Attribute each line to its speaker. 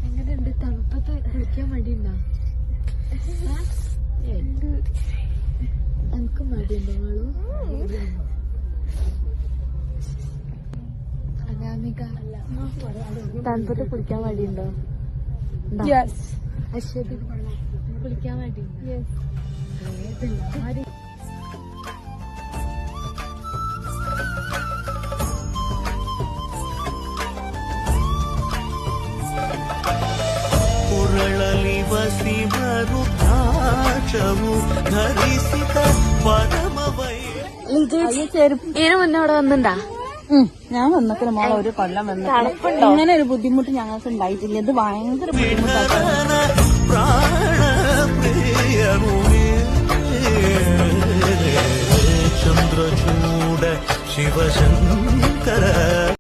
Speaker 1: എങ്ങനെയുണ്ട്? തണുപ്പത്ത് കുളിക്കാൻ മടിയുണ്ടോ? എനിക്ക് മടിയുണ്ടോ മാളു? അനാമിക, തണുപ്പത്ത് കുളിക്കാൻ മടിയുണ്ടോ? അശ്വതി, കുളിക്കാൻ മടിയുണ്ടോ? ഇതിനു മുന്നേ അവിടെ വന്നിണ്ടാ?
Speaker 2: ഞാൻ വന്നൊക്കെ മോളെ ഒരു കൊല്ലം വന്നു. ഇങ്ങനെ ഒരു ബുദ്ധിമുട്ട് ഞങ്ങൾക്ക് ഉണ്ടായിട്ടില്ല. ഇത് ഭയങ്കര ബുദ്ധിമുട്ടാണ്.
Speaker 3: ചന്ദ്രചൂട ശിവശങ്കര